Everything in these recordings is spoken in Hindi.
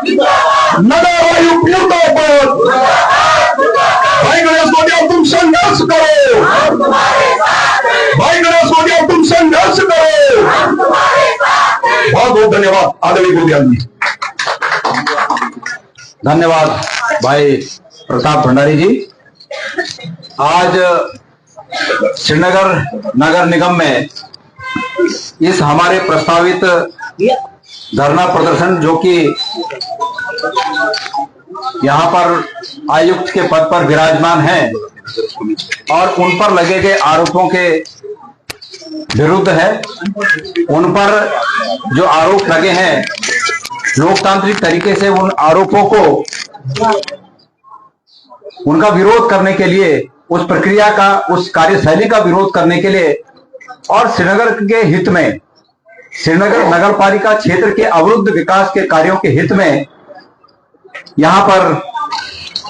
नगर आयुक्तों पर भाई गणेश गोटिया तुम संघर्ष करो, भाई गणेश गोटिया तुम संघर्ष करो। बहुत बहुत धन्यवाद आदरणीय गोटिया जी। धन्यवाद भाई प्रताप भंडारी जी। आज श्रीनगर नगर निगम में इस हमारे प्रस्तावित धरना प्रदर्शन जो कि यहाँ पर आयुक्त के पद पर विराजमान हैं और उन पर लगे गए आरोपों के विरुद्ध है, उन पर जो आरोप लगे हैं लोकतांत्रिक तरीके से उन आरोपों को उनका विरोध करने के लिए, उस प्रक्रिया का, उस कार्यशैली का विरोध करने के लिए और श्रीनगर के हित में, श्रीनगर नगर पालिका क्षेत्र के अवरुद्ध विकास के कार्यों के हित में यहां पर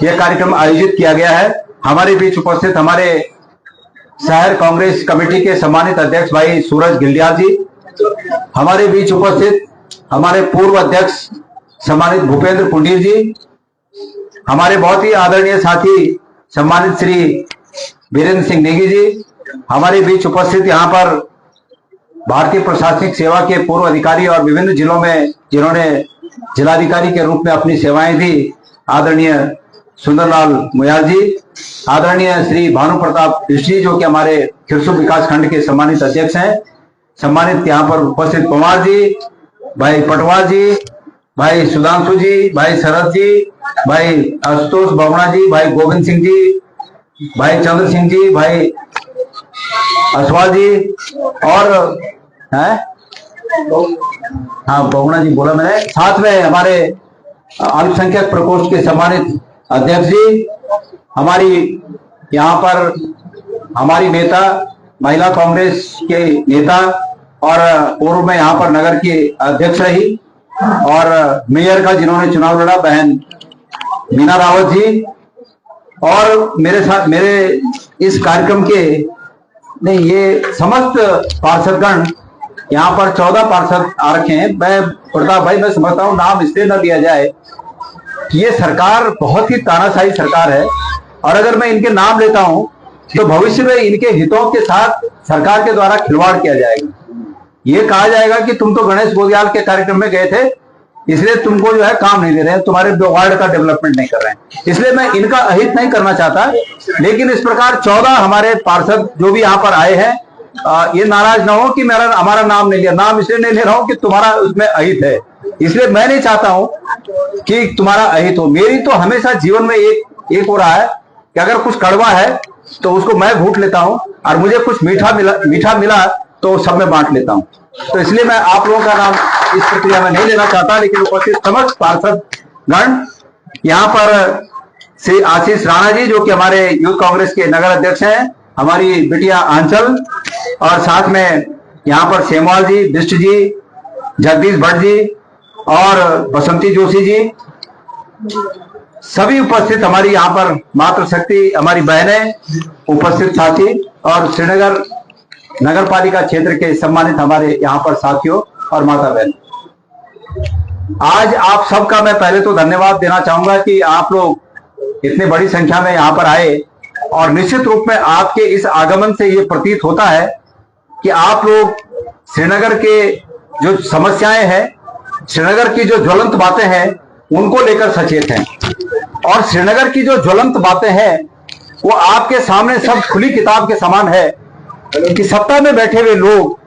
यह कार्यक्रम आयोजित किया गया है। हमारे बीच उपस्थित हमारे शहर कांग्रेस कमेटी के सम्मानित अध्यक्ष भाई सूरज गिल्डियाल जी, हमारे बीच उपस्थित हमारे पूर्व अध्यक्ष सम्मानित भूपेंद्र पुंडीर जी, हमारे बहुत ही आदरणीय साथी सम्मानित श्री वीरेंद्र सिंह नेगी जी, हमारे बीच उपस्थित यहाँ पर भारतीय प्रशासनिक सेवा के पूर्व अधिकारी और विभिन्न जिलों में जिन्होंने जिलाधिकारी के रूप में अपनी सेवाएं दी, आदरणीय सुंदरलाल मुयाल जी, आदरणीय श्री भानु प्रताप ऋषि जो कि हमारे खिरसू विकास खंड के सम्मानित अध्यक्ष हैं, सम्मानित यहाँ पर उपस्थित कुमार जी, भाई पटवार जी, भाई सुधांशु जी, भाई शरद जी, भाई आशुतोष बगुणा जी, भाई गोविंद सिंह जी, भाई चंद्र सिंह जी, भाई असवाल जी और है हाँ बगुणा जी बोला मैंने, साथ में हमारे अल्पसंख्यक प्रकोष्ठ के सम्मानित अध्यक्ष जी, हमारी यहाँ पर हमारी नेता महिला कांग्रेस के नेता और पूर्व में यहाँ पर नगर की अध्यक्ष रही और मेयर का जिन्होंने चुनाव लड़ा बहन मीना रावत जी, और मेरे साथ मेरे इस कार्यक्रम के नहीं ये समस्त पार्षदगण, यहाँ पर 14 पार्षद आ रखे हैं। मैं प्रताप भाई मैं समझता हूँ नाम इसलिए न लिया जाए कि ये सरकार बहुत ही तानाशाही सरकार है और अगर मैं इनके नाम लेता हूँ तो भविष्य में इनके हितों के साथ सरकार के द्वारा खिलवाड़ किया जाएगा। ये कहा जाएगा कि तुम तो गणेश गोटियाल के कार्यक्रम में गए थे इसलिए तुमको जो है काम नहीं दे रहे हैं, तुम्हारे वार्ड का डेवलपमेंट नहीं कर रहे हैं, इसलिए मैं इनका अहित नहीं करना चाहता। लेकिन इस प्रकार 14 हमारे पार्षद जो भी यहाँ पर आए हैं ये नाराज ना हो कि मेरा हमारा नाम नहीं लिया, नाम इसलिए नहीं ले रहा हूं कि तुम्हारा उसमें अहित है, इसलिए मैं नहीं चाहता हूं कि तुम्हारा अहित हो। मेरी तो हमेशा जीवन में एक हो रहा है कि अगर कुछ कड़वा है तो उसको मैं घूट लेता हूं और मुझे कुछ मीठा मिला तो सब में बांट लेता हूं। तो इसलिए मैं आप लोगों का नाम इस प्रक्रिया में नहीं लेना चाहता, लेकिन उपस्थित समस्त पार्षद गण यहाँ पर श्री आशीष राणा जी जो कि हमारे यूथ कांग्रेस के नगर अध्यक्ष हैं, हमारी बिटिया आंचल और साथ में यहाँ पर सेमवाल जी, बिष्ट जी, जगदीश भट्ट जी और बसंती जोशी जी, सभी उपस्थित हमारी यहाँ पर मातृशक्ति हमारी बहनें, उपस्थित साथी और श्रीनगर नगर पालिका क्षेत्र के सम्मानित हमारे यहाँ पर साथियों और माता बहन, आज आप सबका मैं पहले तो धन्यवाद देना चाहूंगा कि आप लोग इतनी बड़ी संख्या में यहाँ पर आए और निश्चित रूप में आपके इस आगमन से ये प्रतीत होता है कि आप लोग श्रीनगर के जो समस्याएं हैं, श्रीनगर की जो ज्वलंत बातें हैं उनको लेकर सचेत हैं और श्रीनगर की जो ज्वलंत बातें हैं वो आपके सामने सब खुली किताब के समान है कि सत्ता में बैठे हुए लोग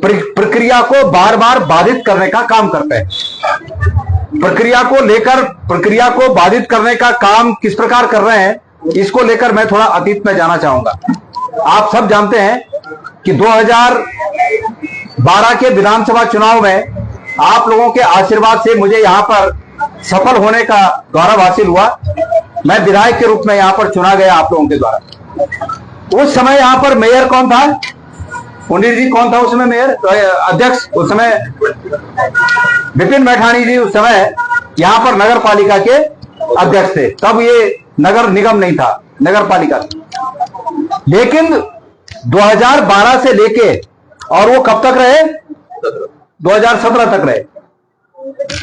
प्रक्रिया को बार बार बाधित करने का काम करते हैं। प्रक्रिया को लेकर प्रक्रिया को बाधित करने का काम किस प्रकार कर रहे हैं इसको लेकर मैं थोड़ा अतीत में जाना चाहूंगा। आप सब जानते हैं कि 2012 के विधानसभा चुनाव में आप लोगों के आशीर्वाद से मुझे यहाँ पर सफल होने का गौरव हासिल हुआ। मैं विधायक के रूप में यहाँ पर चुना गया आप लोगों के द्वारा। उस समय यहाँ पर मेयर कौन था? पुंडीर जी कौन था उस समय मेयर? अध्यक्ष उस समय विपिन मैठाणी जी उस समय यहाँ पर नगर पालिका के अध्यक्ष थे। तब ये नगर निगम नहीं था, नगर पालिका। लेकिन 2012 से लेके और वो कब तक रहे? 2017 तक रहे।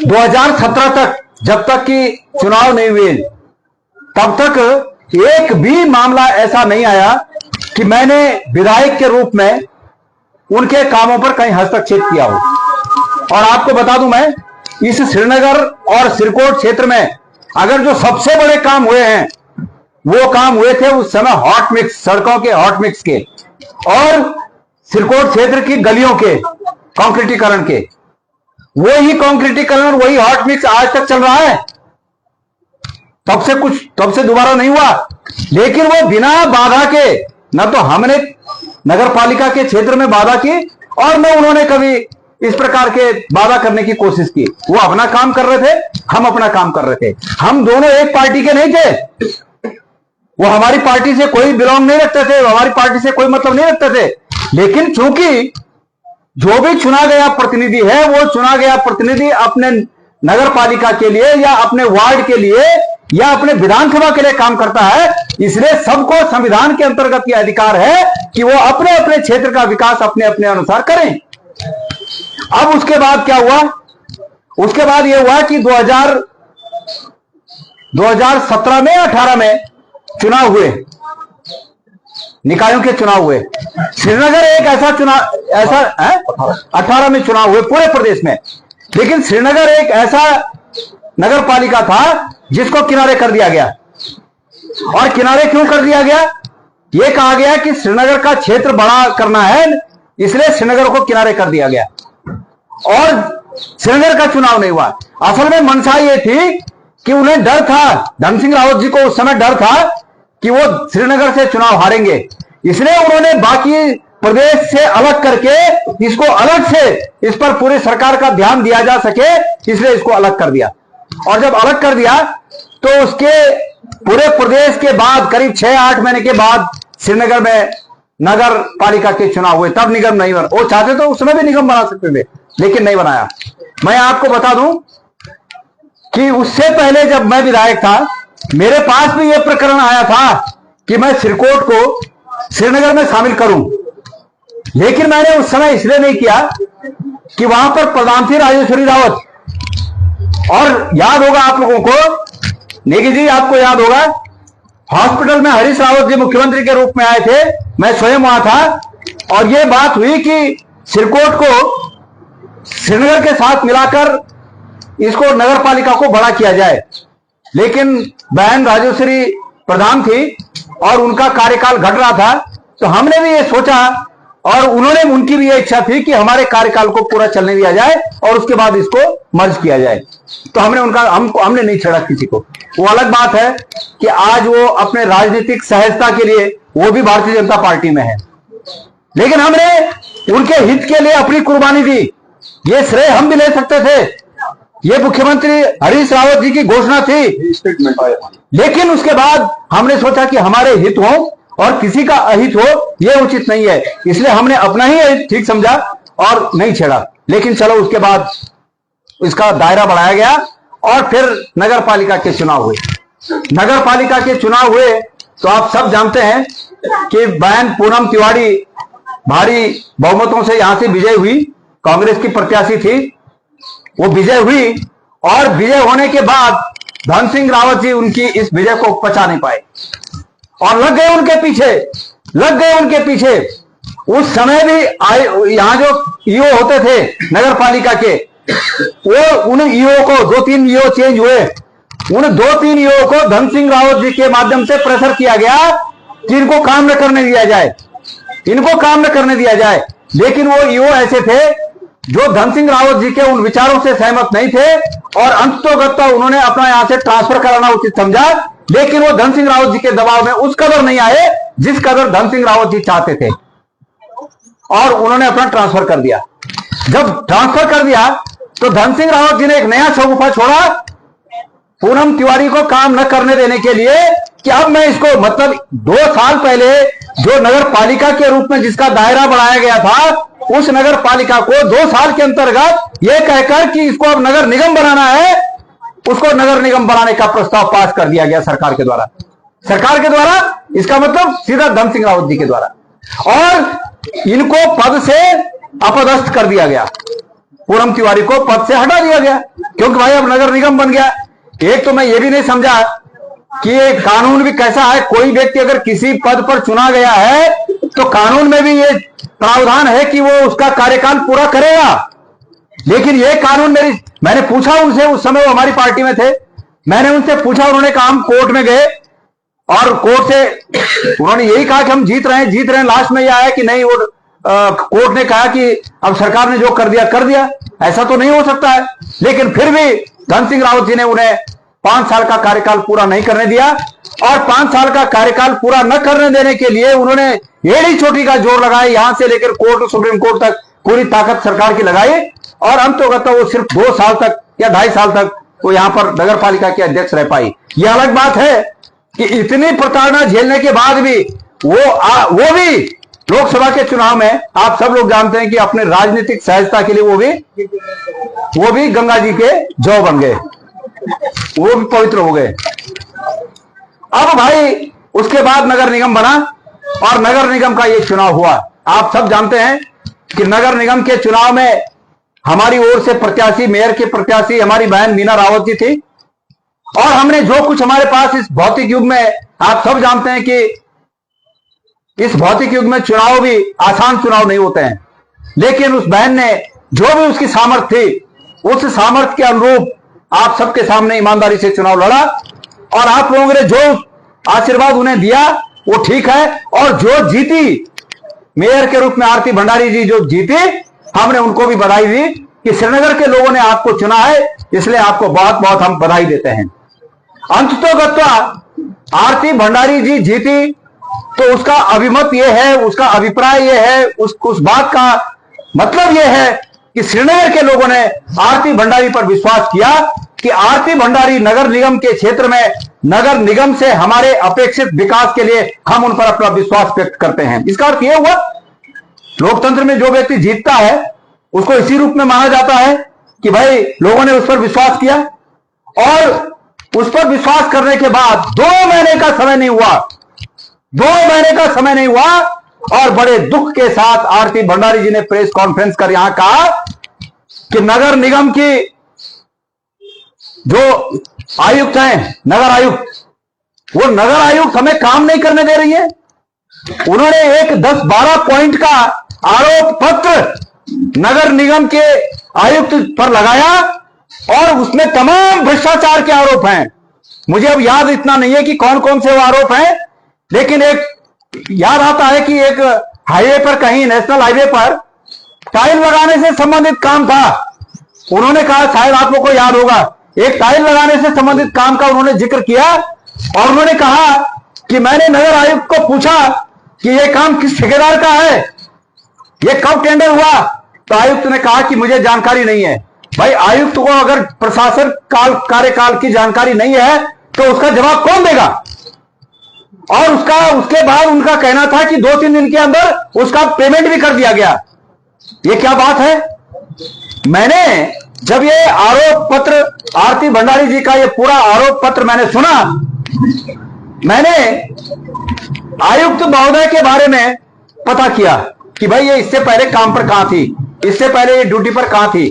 2017 तक जब तक कि चुनाव नहीं हुए तब तक एक भी मामला ऐसा नहीं आया कि मैंने विधायक के रूप में उनके कामों पर कहीं हस्तक्षेप किया हो। और आपको बता दूं, मैं इस श्रीनगर और सिरकोट क्षेत्र में अगर जो सबसे बड़े काम हुए हैं वो काम हुए थे उस समय हॉट मिक्स, सड़कों के हॉट मिक्स के और सिरकोट क्षेत्र की गलियों के कंक्रीटीकरण के। वही कंक्रीटीकरण, वही हॉट मिक्स आज तक चल रहा है। तब से दोबारा नहीं हुआ। लेकिन वो बिना बाधा के, न तो हमने नगर पालिका के क्षेत्र में बाधा की और न उन्होंने कभी इस प्रकार के बाधा करने की कोशिश की। वो अपना काम कर रहे थे, हम अपना काम कर रहे थे। हम दोनों एक पार्टी के नहीं थे। वो हमारी पार्टी से कोई बिलोंग नहीं रखते थे, हमारी पार्टी से कोई मतलब नहीं रखते थे। लेकिन चूंकि जो भी चुना गया प्रतिनिधि है वो चुना गया प्रतिनिधि अपने नगर पालिका के लिए या अपने वार्ड के लिए या अपने विधानसभा के लिए काम करता है, इसलिए सबको संविधान के अंतर्गत यह अधिकार है कि वो अपने अपने क्षेत्र का विकास अपने अपने अनुसार करें। अब उसके बाद क्या हुआ? उसके बाद यह हुआ कि 2017 में 18 में चुनाव हुए, निकायों के चुनाव हुए। श्रीनगर एक ऐसा 18 में चुनाव हुए पूरे प्रदेश में। लेकिन श्रीनगर एक ऐसा नगर पालिका था जिसको किनारे कर दिया गया। और किनारे क्यों कर दिया गया? यह कहा गया कि श्रीनगर का क्षेत्र बड़ा करना है, इसलिए श्रीनगर को किनारे कर दिया गया और श्रीनगर का चुनाव नहीं हुआ। असल में मंशा ये थी कि उन्हें डर था, धन सिंह रावत जी को उस समय डर था कि वो श्रीनगर से चुनाव हारेंगे, इसलिए उन्होंने बाकी प्रदेश से अलग करके इसको अलग से, इस पर पूरी सरकार का ध्यान दिया जा सके, इसलिए इसको अलग कर दिया। और जब अलग कर दिया तो उसके पूरे प्रदेश के बाद करीब 6-8 महीने के बाद श्रीनगर में नगर पालिका के चुनाव हुए। तब निगम नहीं बना। वो चाहते तो उस समय भी निगम बना सकते थे, लेकिन नहीं बनाया। मैं आपको बता दूं कि उससे पहले जब मैं विधायक था, मेरे पास भी यह प्रकरण आया था कि मैं सिरकोट को श्रीनगर में शामिल करूं, लेकिन मैंने उस समय इसलिए नहीं किया कि वहां पर प्रधान थी राजेश्वरी रावत। और याद होगा आप लोगों को, नेगी जी आपको याद होगा, हॉस्पिटल में हरीश रावत जी मुख्यमंत्री के रूप में आए थे, मैं स्वयं वहां था और यह बात हुई कि सिरकोट को श्रीनगर के साथ मिलाकर इसको नगर पालिका को बड़ा किया जाए। लेकिन बहन राजेश्वरी प्रधान थी और उनका कार्यकाल घट रहा था, तो हमने भी ये सोचा और उन्होंने, उनकी भी ये इच्छा थी कि हमारे कार्यकाल को पूरा चलने दिया जाए और उसके बाद इसको मर्ज किया जाए। तो हमने नहीं छेड़ा किसी को। वो अलग बात है कि आज वो अपने राजनीतिक सहजता के लिए वो भी भारतीय जनता पार्टी में है, लेकिन हमने उनके हित के लिए अपनी कुर्बानी दी। ये श्रेय हम भी ले सकते थे। ये मुख्यमंत्री हरीश रावत जी की घोषणा थी, लेकिन उसके बाद हमने सोचा कि हमारे हित हो और किसी का अहित हो, यह उचित नहीं है, इसलिए हमने अपना ही अहित ठीक समझा और नहीं छेड़ा। लेकिन चलो, उसके बाद इसका दायरा बढ़ाया गया और फिर नगर पालिका के चुनाव हुए। नगर पालिका के चुनाव हुए तो आप सब जानते हैं कि बहन पूनम तिवारी भारी बहुमतों से यहां से विजय हुई, कांग्रेस की प्रत्याशी थी, वो विजय हुई। और विजय होने के बाद धन सिंह रावत जी उनकी इस विजय को पचा नहीं पाए और लग गए उनके पीछे। उस समय भी यहां जो ईओ होते थे नगर पालिका के, वो उन ईओ को 2-3 ईओ चेंज हुए, उन 2-3 ईओ को धन सिंह रावत जी के माध्यम से प्रेशर किया गया कि इनको काम न करने दिया जाए, लेकिन वो ईओ ऐसे थे जो धन सिंह रावत जी के उन विचारों से सहमत नहीं थे और अंततोगत्ता उन्होंने अपना यहां से ट्रांसफर कराना उचित समझा। लेकिन वो धन सिंह रावत जी के दबाव में उस कदर नहीं आए जिस कदर धन सिंह रावत जी चाहते थे और उन्होंने अपना ट्रांसफर कर दिया। जब ट्रांसफर कर दिया तो धन सिंह रावत जी ने एक नया शगुफा छोड़ा पूनम तिवारी को काम न करने देने के लिए कि अब मैं इसको, मतलब 2 साल पहले जो नगर पालिका के रूप में जिसका दायरा बढ़ाया गया था, उस नगर पालिका को 2 साल के अंतर्गत यह कहकर कि इसको अब नगर निगम बनाना है, उसको नगर निगम बनाने का प्रस्ताव पास कर दिया गया सरकार के द्वारा। इसका मतलब सीधा धन सिंह रावत जी के द्वारा, और इनको पद से अपदस्थ कर दिया गया। पूनम तिवारी को पद से हटा दिया गया क्योंकि भाई अब नगर निगम बन गया। एक तो मैं ये भी नहीं समझा कि ये कानून भी कैसा है। कोई व्यक्ति अगर किसी पद पर चुना गया है तो कानून में भी ये प्रावधान है कि वो उसका कार्यकाल पूरा करेगा। लेकिन ये कानून मैंने पूछा उनसे, उस समय वो हमारी पार्टी में थे, मैंने उनसे पूछा, उन्होंने कहा हम कोर्ट में गए और कोर्ट से उन्होंने यही कहा कि हम जीत रहे हैं। लास्ट में यह आया कि नहीं, वो कोर्ट ने कहा कि अब सरकार ने जो कर दिया। ऐसा तो नहीं हो सकता है। लेकिन फिर भी धन सिंह रावत जी ने उन्हें 5 साल का कार्यकाल पूरा नहीं करने दिया और 5 साल का कार्यकाल पूरा न करने देने के लिए उन्होंने एड़ी चोटी का जोर लगाया, यहां से लेकर कोर्ट, सुप्रीम कोर्ट तक पूरी ताकत सरकार की लगाई और अंततः वो सिर्फ 2 साल तक या 2.5 साल तक वो यहां पर नगर पालिका के अध्यक्ष रह पाई। यह अलग बात है कि इतनी प्रताड़ना झेलने के बाद भी वो भी लोकसभा के चुनाव में, आप सब लोग जानते हैं कि अपने राजनीतिक सहजता के लिए वो भी गंगा जी के जौ बन गए, वो भी पवित्र हो गए। अब भाई उसके बाद नगर निगम बना और नगर निगम का ये चुनाव हुआ। आप सब जानते हैं कि नगर निगम के चुनाव में हमारी ओर से प्रत्याशी, मेयर के प्रत्याशी हमारी बहन मीना रावत जी थी और हमने जो कुछ हमारे पास इस भौतिक युग में, आप सब जानते हैं कि इस भौतिक युग में चुनाव भी आसान चुनाव नहीं होते हैं, लेकिन उस बहन ने जो भी उसकी सामर्थ्य थी, उस सामर्थ्य के अनुरूप आप सबके सामने ईमानदारी से चुनाव लड़ा और आप लोगों ने जो आशीर्वाद उन्हें दिया वो ठीक है। और जो जीती, मेयर के रूप में आरती भंडारी जी जो जीती, हमने उनको भी बधाई दी कि श्रीनगर के लोगों ने आपको चुना है, इसलिए आपको बहुत बहुत हम बधाई देते हैं। अंततोगत्वा आरती भंडारी जी जीती तो उसका अभिमत यह है, उसका अभिप्राय यह है, उस बात का मतलब यह है कि श्रीनगर के लोगों ने आरती भंडारी पर विश्वास किया कि आरती भंडारी नगर निगम के क्षेत्र में, नगर निगम से हमारे अपेक्षित विकास के लिए हम उन पर अपना विश्वास व्यक्त करते हैं। इसका अर्थ यह हुआ, लोकतंत्र में जो व्यक्ति जीतता है उसको इसी रूप में माना जाता है कि भाई लोगों ने उस पर विश्वास किया और उस पर विश्वास करने के बाद 2 महीने का समय नहीं हुआ, 2 महीने का समय नहीं हुआ और बड़े दुख के साथ आरती भंडारी जी ने प्रेस कॉन्फ्रेंस कर यहां कहा कि नगर निगम की जो आयुक्त हैं, नगर आयुक्त, वो नगर आयुक्त हमें काम नहीं करने दे रही है। उन्होंने एक 10-12 पॉइंट का आरोप पत्र नगर निगम के आयुक्त पर लगाया और उसमें तमाम भ्रष्टाचार के आरोप हैं। मुझे अब याद इतना नहीं है कि कौन कौन से वो आरोप हैं, लेकिन एक याद आता है कि एक हाईवे पर, कहीं नेशनल हाईवे पर टाइल लगाने से संबंधित काम था। उन्होंने कहा, शायद आप लोगों को याद होगा, एक टाइल लगाने से संबंधित काम का उन्होंने जिक्र किया और उन्होंने कहा कि मैंने नगर आयुक्त को पूछा कि यह काम किस ठेकेदार का है, यह कब टेंडर हुआ, तो आयुक्त ने कहा कि मुझे जानकारी नहीं है। भाई आयुक्त को अगर प्रशासन कार्यकाल की जानकारी नहीं है तो उसका जवाब कौन देगा? और उसके बाद उनका कहना था कि 2-3 दिन के अंदर उसका पेमेंट भी कर दिया गया। ये क्या बात है? मैंने जब ये आरोप पत्र, आरती भंडारी जी का ये पूरा आरोप पत्र मैंने सुना, मैंने आयुक्त महोदय के बारे में पता किया कि भाई ये इससे पहले काम पर कहां थी, इससे पहले ये ड्यूटी पर कहां थी,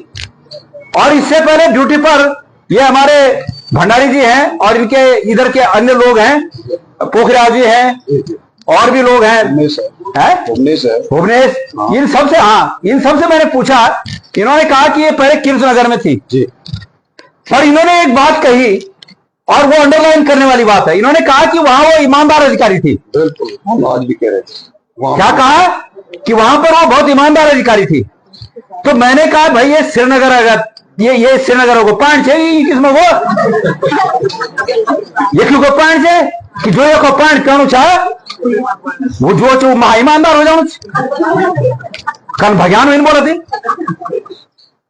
और इससे पहले ड्यूटी पर ये हमारे भंडारी जी हैं और इनके इधर के अन्य लोग हैं, पोखरियाल जी हैं और भी लोग हैं, भुवनेश, इन सबसे, हाँ, इन सबसे मैंने पूछा। इन्होंने कहा कि ये पहले किम्स नगर में थी जी। पर इन्होंने एक बात कही और वो अंडरलाइन करने वाली बात है। इन्होंने कहा कि वहां वो ईमानदार अधिकारी थी। बिल्कुल, हम आज भी कह रहे थे। क्या कहा कि वहां पर वो बहुत ईमानदार अधिकारी थी। तो मैंने कहा भाई ये श्रीनगर, अगर ये श्रीनगर को पांच है, किसमें वो ये क्यों को पांच है कि जो ये को पांच कहना चाहे वो जो ईमानदार हो जाओ। कल भगवान में बोला थी,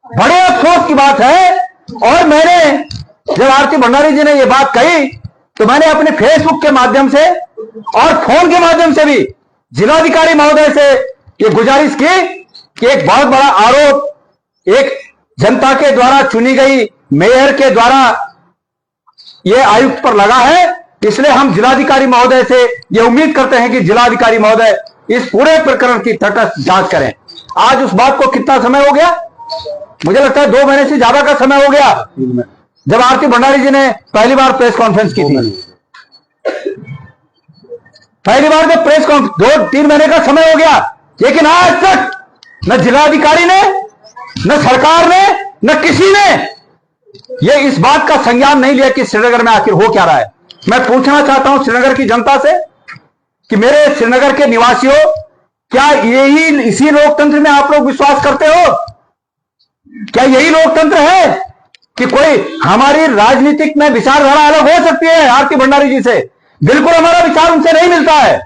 बड़े अफसोस की बात है। और मैंने जब आरती भंडारी जी ने ये बात कही तो मैंने अपने फेसबुक के माध्यम से और फोन के माध्यम से भी जिलाधिकारी महोदय से ये गुजारिश की कि एक बहुत बड़ा आरोप एक जनता के द्वारा चुनी गई मेयर के द्वारा ये आयुक्त पर लगा है, इसलिए हम जिलाधिकारी महोदय से ये उम्मीद करते हैं कि जिलाधिकारी महोदय इस पूरे प्रकरण की तटस्थ जांच करें। आज उस बात को कितना समय हो गया? मुझे लगता है 2 महीने से ज्यादा का समय हो गया। जब आरती भंडारी जी ने पहली बार प्रेस कॉन्फ्रेंस की थी। पहली बार जब प्रेस कॉन्फ्रेंस 2-3 महीने का समय हो गया, लेकिन आज तक न जिलाधिकारी ने, न सरकार ने, न किसी ने ये इस बात का संज्ञान नहीं लिया कि श्रीनगर में आखिर हो क्या रहा है। मैं पूछना चाहता हूं श्रीनगर की जनता से कि मेरे श्रीनगर के निवासियों, क्या इसी लोकतंत्र में आप लोग विश्वास करते हो? क्या यही लोकतंत्र है कि कोई हमारी राजनीतिक में विचारधारा अलग हो सकती है आरती भंडारी जी से? बिल्कुल हमारा विचार उनसे नहीं मिलता है।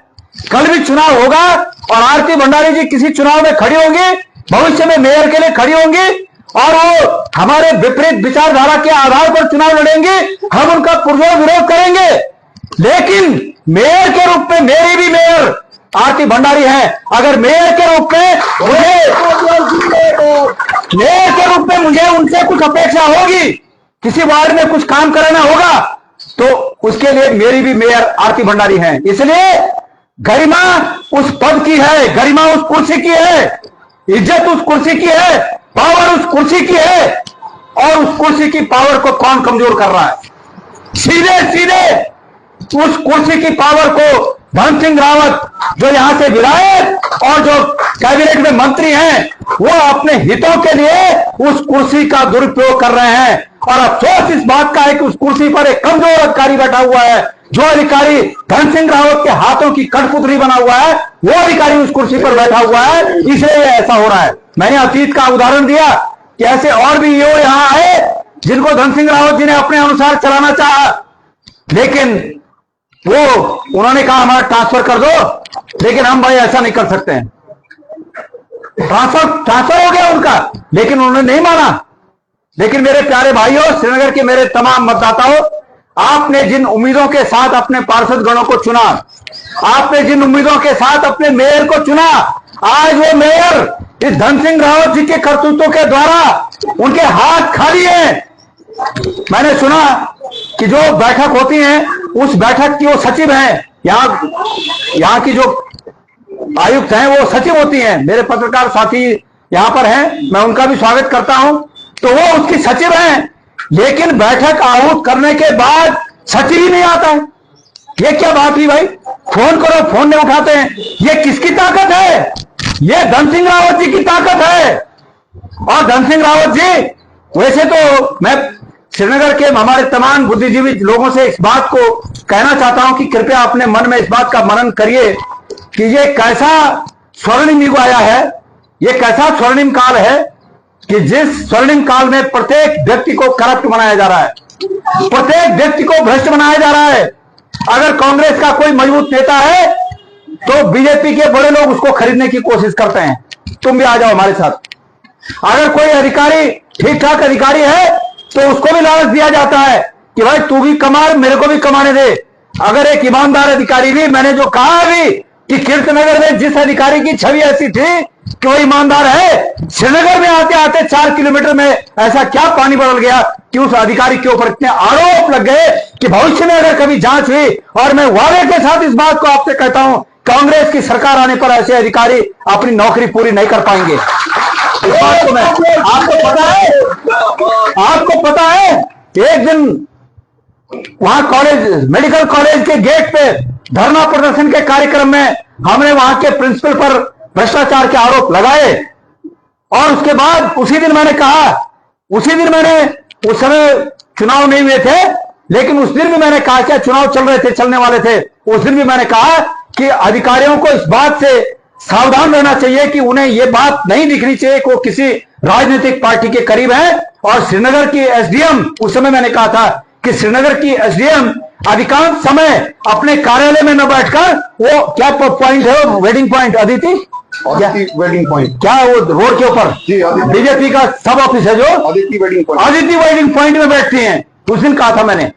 कल भी चुनाव होगा और आरती भंडारी जी किसी चुनाव में खड़ी होंगी, भविष्य में मेयर के लिए खड़ी होंगी और वो हमारे विपरीत विचारधारा के आधार पर चुनाव लड़ेंगे, हम उनका पुरजोर विरोध करेंगे। लेकिन मेयर के रूप में मेरी भी मेयर आरती भंडारी है। अगर मेयर के रूप में मुझे उनसे कुछ अपेक्षा होगी, किसी वार्ड में कुछ काम कराना होगा, तो उसके लिए मेरी भी मेयर आरती भंडारी है। इसलिए गरिमा उस पद की है, गरिमा उस कुर्सी की है, इज्जत उस कुर्सी की है, पावर उस कुर्सी की है। और उस कुर्सी की पावर को कौन कमजोर कर रहा है? सीधे सीधे उस कुर्सी की पावर को धन सिंह रावत, जो यहां से विधायक और जो कैबिनेट में मंत्री हैं, वो अपने हितों के लिए उस कुर्सी का दुरुपयोग कर रहे हैं। और अफसोस इस बात का है कि उस कुर्सी पर एक कमजोर अधिकारी बैठा हुआ है। जो अधिकारी धन सिंह रावत के हाथों की कठपुतली बना हुआ है, वो अधिकारी उस कुर्सी पर बैठा हुआ है, इसलिए ऐसा हो रहा है। मैंने अतीत का उदाहरण दिया कि ऐसे और भी ईओ यहां आए जिनको धन सिंह रावत जी ने अपने अनुसार चलाना चाहा, लेकिन उन्होंने कहा हमारा ट्रांसफर कर दो, लेकिन हम भाई ऐसा नहीं कर सकते हैं। ट्रांसफर हो गया उनका, लेकिन उन्होंने नहीं माना। लेकिन मेरे प्यारे भाइयों, श्रीनगर के मेरे तमाम मतदाताओं, आपने जिन उम्मीदों के साथ अपने पार्षद गणों को चुना, आपने जिन उम्मीदों के साथ अपने मेयर को चुना, आज वो मेयर इस धन सिंह रावत जी के करतूतों के द्वारा उनके हाथ खाली हैं। मैंने सुना कि जो बैठक होती है, उस बैठक की वो सचिव हैं, यहाँ की जो आयुक्त हैं वो सचिव होती हैं। मेरे पत्रकार साथी यहां पर हैं, मैं उनका भी स्वागत करता हूं। तो वो उसकी सचिव हैं, लेकिन बैठक आहूत करने के बाद सचिव ही नहीं आता है। ये क्या बात हुई भाई? फोन करो, फोन नहीं उठाते हैं। ये किसकी ताकत है? ये धन सिंह रावत जी की ताकत है। और धन सिंह रावत जी, वैसे तो मैं श्रीनगर के हमारे तमाम बुद्धिजीवी लोगों से इस बात को कहना चाहता हूं कि कृपया अपने मन में इस बात का मनन करिए कि ये कैसा स्वर्णिम युग आया है, ये कैसा स्वर्णिम काल है कि जिस स्वर्णिम काल में प्रत्येक व्यक्ति को करप्ट बनाया जा रहा है, प्रत्येक व्यक्ति को भ्रष्ट बनाया जा रहा है। अगर कांग्रेस का कोई मजबूत नेता है तो बीजेपी के बड़े लोग उसको खरीदने की कोशिश करते हैं, तुम भी आ जाओ हमारे साथ। अगर कोई अधिकारी ठीक ठाक अधिकारी है तो उसको भी लालच दिया जाता है कि भाई तू भी कमा, मेरे को भी कमाने दे। अगर एक ईमानदार अधिकारी भी, मैंने जो कहा अभी कि कीर्तनगर में जिस अधिकारी की छवि ऐसी थी कि वो ईमानदार है, श्रीनगर में आते आते 4 किलोमीटर में ऐसा क्या पानी बदल गया कि उस अधिकारी के ऊपर इतने आरोप लग गए कि भविष्य में अगर कभी जांच हुई, और मैं वादे के साथ इस बात को आपसे कहता हूं, कांग्रेस की सरकार आने पर ऐसे अधिकारी अपनी नौकरी पूरी नहीं कर पाएंगे। इस बात को मैं, आपको पता है एक दिन वहां कॉलेज, मेडिकल कॉलेज के गेट पे धरना प्रदर्शन के कार्यक्रम में हमने वहां के प्रिंसिपल पर भ्रष्टाचार के आरोप लगाए। और उसके बाद उसी दिन मैंने कहा, उसी दिन मैंने, उस समय चुनाव नहीं हुए थे, लेकिन उस दिन भी मैंने कहा, क्या चुनाव चल रहे थे, चलने वाले थे, उस दिन भी मैंने कहा कि अधिकारियों को इस बात से सावधान रहना चाहिए कि उन्हें यह बात नहीं दिखनी चाहिए कि वो किसी राजनीतिक पार्टी के करीब है। और श्रीनगर की एसडीएम, उस समय मैंने कहा था कि श्रीनगर की एसडीएम अधिकांश समय अपने कार्यालय में न बैठकर, वो क्या पॉइंट है, wedding point, Aditi wedding point, क्या वो रोड के ऊपर बीजेपी का सब ऑफिस है, जो अदिति वेडिंग पॉइंट में बैठती हैं, उस दिन कहा था मैंने।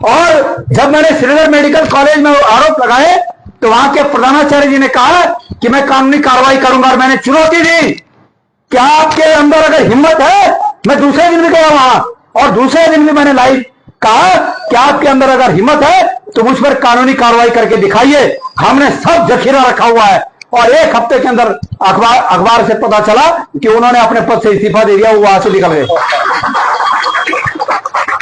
और जब मैंने श्रीनगर मेडिकल कॉलेज में आरोप लगाए तो वहां के प्रधानाचार्य जी ने कहा कि मैं कानूनी कार्रवाई करूंगा। और मैंने चुनौती दी कि आपके अंदर अगर हिम्मत है, मैं दूसरे दिन भी गया वहां और दूसरे दिन भी मैंने लाइव कहा कि आपके अंदर अगर हिम्मत है तो मुझ पर कानूनी कार्रवाई करके दिखाइए। हमने सब जखीरा रखा हुआ है। और एक हफ्ते के अंदर अखबार से पता चला कि उन्होंने अपने पद से इस्तीफा दे दिया, वो वहां से निकल गए।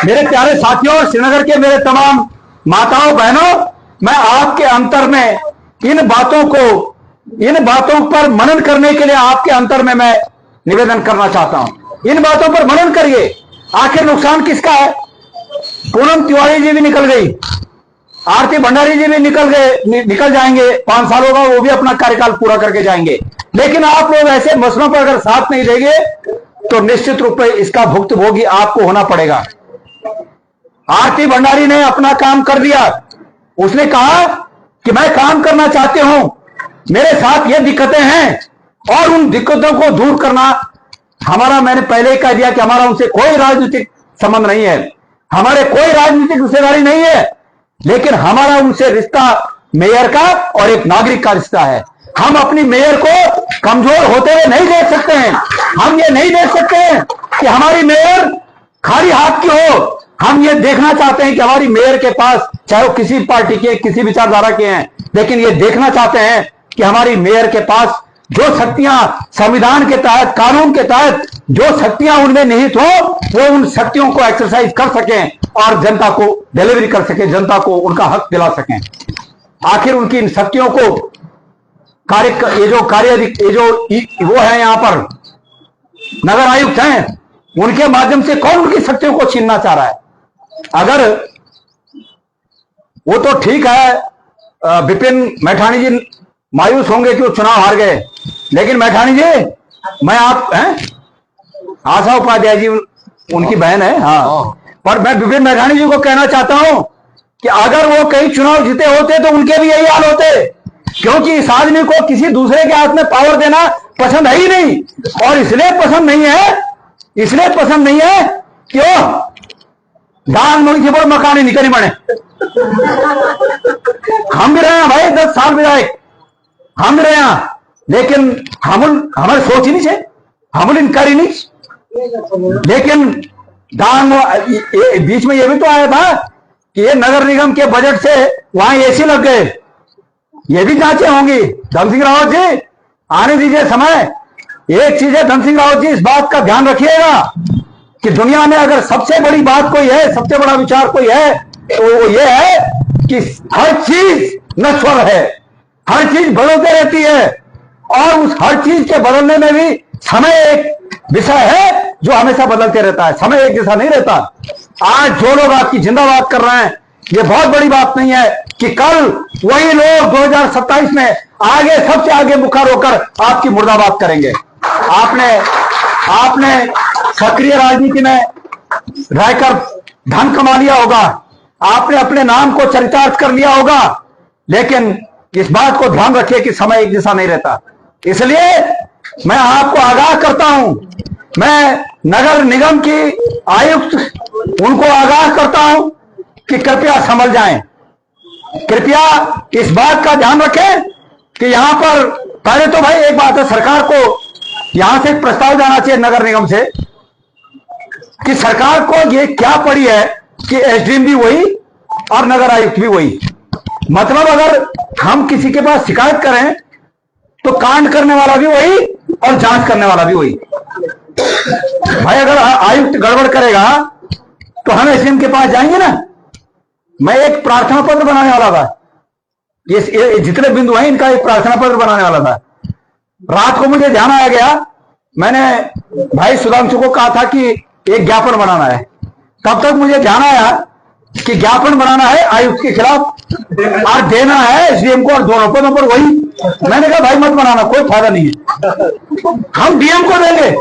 मेरे प्यारे साथियों और श्रीनगर के मेरे तमाम माताओं बहनों, मैं आपके अंतर में इन बातों पर मनन करने के लिए आपके अंतर में मैं निवेदन करना चाहता हूं। इन बातों पर मनन करिए। आखिर नुकसान किसका है? पूनम तिवारी जी भी निकल गई, आरती भंडारी जी भी निकल जाएंगे 5 सालों का, वो भी अपना कार्यकाल पूरा करके जाएंगे। लेकिन आप लोग ऐसे मसलों पर अगर साथ नहीं देंगे तो निश्चित रूप से इसका भुक्तभोगी आपको होना पड़ेगा। आरती भंडारी ने अपना काम कर दिया। उसने कहा कि मैं काम करना चाहती हूं, मेरे साथ ये दिक्कतें हैं और उन दिक्कतों को दूर करना हमारा, मैंने पहले ही कह दिया कि हमारा उनसे कोई राजनीतिक संबंध नहीं है, हमारे कोई राजनीतिक हिस्सेदारी नहीं है, लेकिन हमारा उनसे रिश्ता मेयर का और एक नागरिक का रिश्ता है। हम अपनी मेयर को कमजोर होते हुए नहीं देख सकते हैं। हम ये नहीं देख सकते हैं कि हमारी मेयर खाली हाथ की हो। हम ये देखना चाहते हैं कि हमारी मेयर के पास, चाहे वो किसी पार्टी के, किसी विचारधारा के हैं, लेकिन ये देखना चाहते हैं कि हमारी मेयर के पास जो शक्तियां संविधान के तहत, कानून के तहत जो शक्तियां उनमें निहित हो, वो उन शक्तियों को एक्सरसाइज कर सकें और जनता को डिलीवरी कर सकें, जनता को उनका हक दिला सकें। आखिर उनकी इन शक्तियों को वो है यहां पर नगर आयुक्त हैं, उनके माध्यम से कौन उनकी शक्तियों को छीनना चाह रहा है? अगर वो तो ठीक है, विपिन मैठाणी जी मायूस होंगे कि वो चुनाव हार गए, लेकिन मैठाणी जी, मैं आप हैं, आशा उपाध्याय जी उनकी बहन है, हाँ, पर मैं विपिन मैठाणी जी को कहना चाहता हूं कि अगर वो कई चुनाव जीते होते तो उनके भी यही हाल होते, क्योंकि इस आदमी को किसी दूसरे के हाथ में पावर देना पसंद है ही नहीं। और इसलिए पसंद नहीं है क्यों? दान मुझे पर मकान ही निकली बने। हम भी रहे हैं भाई 10 साल विधायक, हम भी रहे हैं, लेकिन हमारे सोच ही नहीं है, हम इनकारी नहीं। लेकिन दान बीच में ये भी तो आया था कि ये नगर निगम के बजट से वहां एसी लग गए, ये भी जांचें होंगी। धन सिंह रावत जी, आने दीजिए समय। एक चीज है, धन सिंह रावत जी, इस बात का ध्यान रखिएगा कि दुनिया में अगर सबसे बड़ी बात कोई है, सबसे बड़ा विचार कोई है, तो वो ये है कि हर चीज नश्वर है, हर चीज बदलते रहती है, और उस हर चीज के बदलने में भी समय एक विषय है जो हमेशा बदलते रहता है। समय एक जैसा नहीं रहता। आज जो लोग आपकी जिंदाबाद कर रहे हैं, ये बहुत बड़ी बात नहीं है कि कल वही लोग 2027 में आगे, सबसे आगे मुखर होकर आपकी मुर्दाबाद करेंगे। आपने सक्रिय राजनीति में रहकर धन कमा लिया होगा, आपने अपने नाम को चरितार्थ कर लिया होगा, लेकिन इस बात को ध्यान रखिए कि समय एक जैसा नहीं रहता। इसलिए मैं आपको आगाह करता हूं, मैं नगर निगम की आयुक्त उनको आगाह करता हूं कि कृपया संभल जाएं, कृपया इस बात का ध्यान रखें कि यहां पर पहले तो भाई एक बात है, सरकार को यहां से एक प्रस्ताव जाना चाहिए नगर निगम से कि सरकार को ये क्या पड़ी है कि एसडीएम भी वही और नगर आयुक्त भी वही। मतलब अगर हम किसी के पास शिकायत करें तो कांड करने वाला भी वही और जांच करने वाला भी वही। भाई अगर आयुक्त गड़बड़ करेगा तो हम एसडीएम के पास जाएंगे ना। मैं एक प्रार्थना पत्र बनाने वाला था, ये जितने बिंदु हैं इनका एक प्रार्थना पत्र बनाने वाला था। रात को मुझे ध्यान आ गया, मैंने भाई सुधांशु को कहा था कि एक ज्ञापन बनाना है। तब तक मुझे ध्यान आया कि ज्ञापन बनाना है आयुक्त के खिलाफ और देना है एसडीएम को, और दोनों पदों पर वही। मैंने कहा भाई मत बनाना, कोई फायदा नहीं है। हम डीएम को देंगे,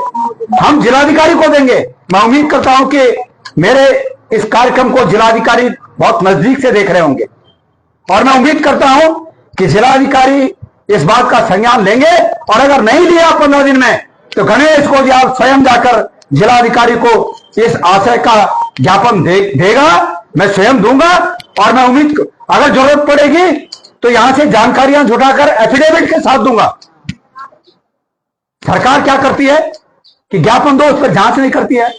हम जिलाधिकारी को देंगे। मैं उम्मीद करता हूं कि मेरे इस कार्यक्रम को जिलाधिकारी बहुत नजदीक से देख रहे होंगे, और मैं उम्मीद करता हूं कि जिलाधिकारी इस बात का संज्ञान लेंगे, और अगर नहीं लिया 15 दिन में तो गणेश को आप स्वयं जाकर जिलाधिकारी को इस आशय का ज्ञापन देगा, मैं स्वयं दूंगा। और मैं उम्मीद, अगर जरूरत पड़ेगी तो यहां से जानकारियां जुटाकर एफिडेविट के साथ दूंगा। सरकार क्या करती है कि ज्ञापन दो, उस पर जांच नहीं करती है,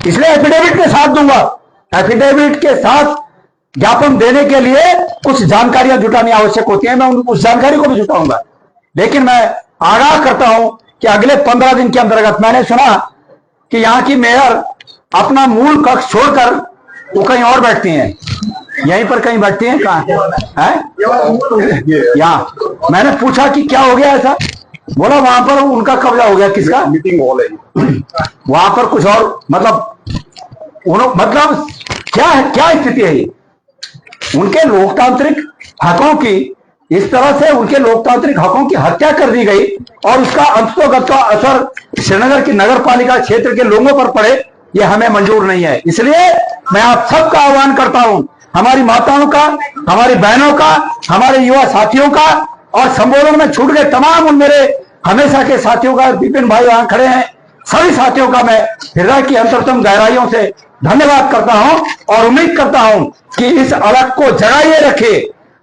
इसलिए एफिडेविट के साथ दूंगा। एफिडेविट के साथ ज्ञापन देने के लिए कुछ जानकारियां जुटानी आवश्यक होती है, मैं उस जानकारी को भी जुटाऊंगा। लेकिन मैं आगाह करता हूं कि अगले 15 दिन के अंतर्गत, मैंने सुना कि यहां की मेयर अपना मूल कक्ष छोड़कर वो कहीं और बैठती हैं, यहीं पर कहीं बैठती हैं। कहाँ है? यहाँ। मैंने पूछा कि क्या हो गया ऐसा, बोला वहां पर उनका कब्जा हो गया। किसका? मीटिंग हॉल है वहां पर कुछ और, मतलब क्या है, क्या स्थिति है ये? उनके लोकतांत्रिक हकों की, इस तरह से उनके लोकतांत्रिक हकों की हत्या कर दी गई और उसका अंततोगत असर श्रीनगर की नगर पालिका क्षेत्र के लोगों पर पड़े, ये हमें मंजूर नहीं है। इसलिए मैं आप सबका आह्वान करता हूं, हमारी माताओं का, हमारी बहनों का, हमारे युवा साथियों का, और संबोधन में छूट गए तमाम उन मेरे हमेशा के साथियों का, विपिन भाई वहां खड़े हैं, सभी साथियों का मैं हृदय की अंतरतम गहराइयों से धन्यवाद करता हूं और उम्मीद करता हूं कि इस अलग को जगाए रखे।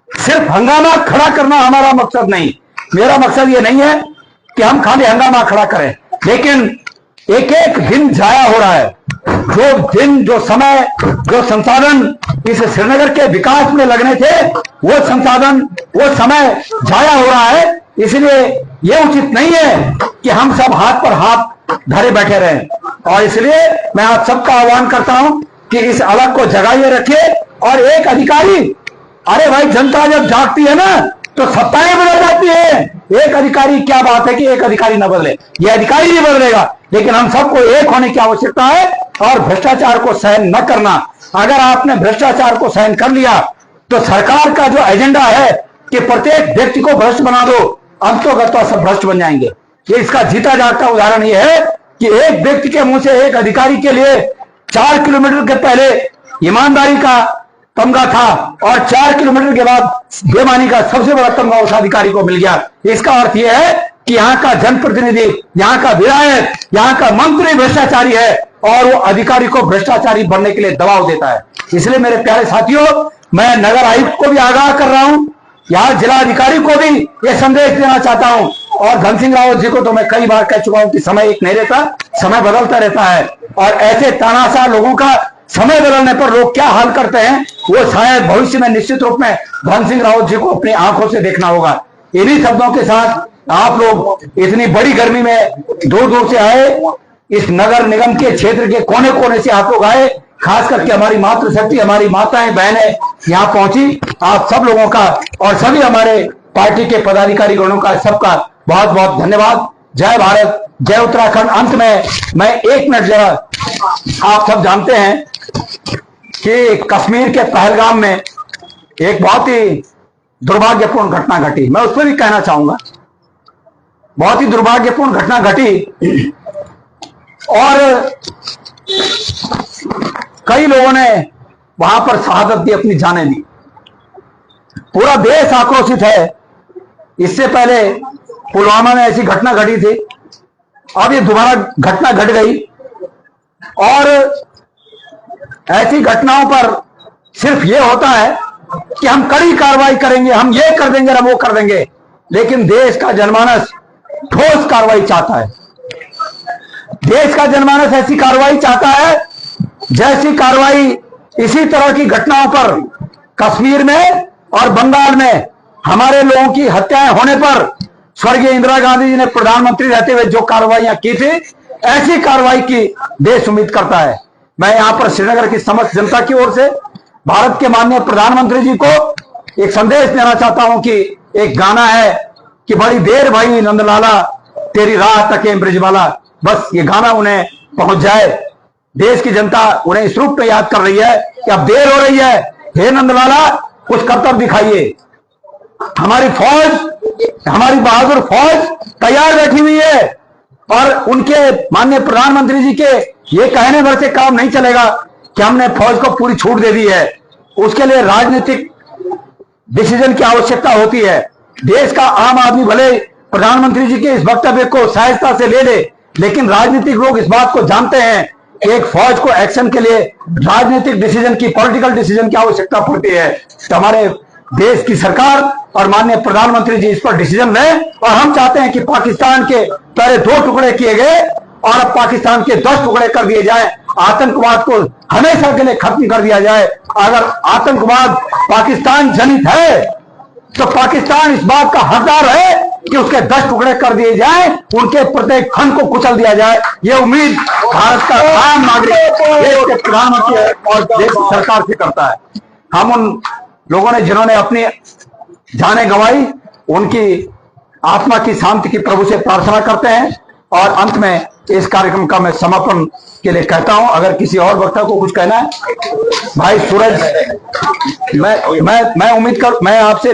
सिर्फ हंगामा खड़ा करना हमारा मकसद नहीं, मेरा मकसद ये नहीं है कि हम खाली हंगामा खड़ा करें, लेकिन एक एक दिन जाया हो रहा है, जो दिन, जो समय, जो संसाधन इस श्रीनगर के विकास में लगने थे, वो संसाधन, वो समय जाया हो रहा है। इसलिए ये उचित नहीं है कि हम सब हाथ पर हाथ धरे बैठे रहें, और इसलिए मैं आप सबका आह्वान करता हूं कि इस अलग को जगाए रखे। और एक अधिकारी, अरे भाई जनता जब जागती है ना तो सत्ताएं बदल जाती है। एक अधिकारी, क्या बात है कि एक अधिकारी न बदले, ये अधिकारी नहीं बदलेगा, लेकिन हम सबको एक होने की आवश्यकता है और भ्रष्टाचार को सहन न करना। अगर आपने भ्रष्टाचार को सहन कर लिया तो सरकार का जो एजेंडा है कि प्रत्येक व्यक्ति को भ्रष्ट बना दो, अंततोगत सब भ्रष्ट बन जाएंगे। ये इसका जीता जागता उदाहरण ये है कि एक व्यक्ति के मुंह से एक अधिकारी के लिए 4 किलोमीटर के पहले ईमानदारी का तमगा था और 4 किलोमीटर के बाद बेईमानी का सबसे बड़ा तमगा उस अधिकारी को मिल गया। इसका अर्थ यह है कि यहाँ का जनप्रतिनिधि, यहाँ का विधायक, यहाँ का मंत्री भ्रष्टाचारी है और वो अधिकारी को भ्रष्टाचारी बनने के लिए दबाव देता है। इसलिए मेरे प्यारे साथियों, मैं नगर आयुक्त को भी आगाह कर रहा हूं, यहाँ जिला अधिकारी को भी ये संदेश देना चाहता हूं, और धन सिंह रावत जी को तो मैं कई बार कह चुका हूं कि समय एक नहीं रहता, समय बदलता रहता है, और ऐसे तानाशाह लोगों का समय बदलने पर लोग क्या हाल करते हैं वो शायद भविष्य में निश्चित रूप में धन सिंह रावत जी को अपनी आंखों से देखना होगा। इन्हीं शब्दों के साथ आप लोग इतनी बड़ी गर्मी में दूर दूर से आए, इस नगर निगम के क्षेत्र के कोने कोने से आप लोग आए, खास करके हमारी मातृशक्ति, हमारी माताएं बहनें यहाँ पहुंची। आप सब लोगों का और सभी हमारे पार्टी के पदाधिकारी गणों का, सबका बहुत बहुत धन्यवाद। जय भारत, जय उत्तराखंड। अंत में मैं 1 मिनट जरा, आप सब जानते हैं कि कश्मीर के पहलगाम में एक बहुत ही दुर्भाग्यपूर्ण घटना घटी, मैं उस पर भी कहना चाहूंगा। बहुत ही दुर्भाग्यपूर्ण घटना घटी और कई लोगों ने वहां पर शहादत दी, अपनी जानें दी। पूरा देश आक्रोशित है। इससे पहले पुलवामा में ऐसी घटना घटी थी, अब ये दोबारा घटना घट गई, और ऐसी घटनाओं पर सिर्फ ये होता है कि हम कड़ी कार्रवाई करेंगे, हम ये कर देंगे, हम वो कर देंगे, लेकिन देश का जनमानस ठोस कार्रवाई चाहता है। देश का जनमानस ऐसी कार्रवाई चाहता है जैसी कार्रवाई इसी तरह की घटनाओं पर कश्मीर में और बंगाल में हमारे लोगों की हत्याएं होने पर स्वर्गीय इंदिरा गांधी जी ने प्रधानमंत्री रहते हुए जो कार्रवाइयां की थी, ऐसी कार्रवाई की देश उम्मीद करता है। मैं यहां पर श्रीनगर की समस्त जनता की ओर से भारत के माननीय प्रधानमंत्री जी को एक संदेश देना चाहता हूं कि एक गाना है कि बड़ी देर भाई नंदलाला तेरी राह तके ब्रिजवाला, बस ये गाना उन्हें पहुंच जाए। देश की जनता उन्हें इस रूप में याद कर रही है कि अब देर हो रही है, हे नंदलाला कुछ कर्तव्य दिखाइए। हमारी फौज, हमारी बहादुर फौज तैयार बैठी हुई है, और उनके माननीय प्रधानमंत्री जी के ये कहने भर से काम नहीं चलेगा कि हमने फौज को पूरी छूट दे दी है। उसके लिए राजनीतिक डिसीजन की आवश्यकता होती है। देश का आम आदमी भले प्रधानमंत्री जी के इस वक्तव्य को सहजता से ले ले, लेकिन राजनीतिक लोग इस बात को जानते हैं कि एक फौज को एक्शन के लिए राजनीतिक डिसीजन की, पॉलिटिकल डिसीजन की आवश्यकता पड़ती है। तो हमारे देश की सरकार और माननीय प्रधानमंत्री जी इस पर डिसीजन लें, और हम चाहते हैं कि पाकिस्तान के पहले 2 टुकड़े किए गए और अब पाकिस्तान के 10 टुकड़े कर दिए जाएं। आतंकवाद को हमेशा के लिए खत्म कर दिया जाए। अगर आतंकवाद पाकिस्तान जनित है तो पाकिस्तान इस बात का हकदार है कि उसके 10 टुकड़े कर दिए जाए, उनके प्रत्येक खंड को कुचल दिया जाए। ये उम्मीद भारत का आम नागरिक देश के प्रधानमंत्री और देश की सरकार से करता है। हम उन लोगों ने जिन्होंने अपनी जानें गंवाई, उनकी आत्मा की शांति की प्रभु से प्रार्थना करते हैं। और अंत में इस कार्यक्रम का मैं समापन के लिए कहता हूं, अगर किसी और वक्ता को कुछ कहना है। भाई सूरज, मैं आपसे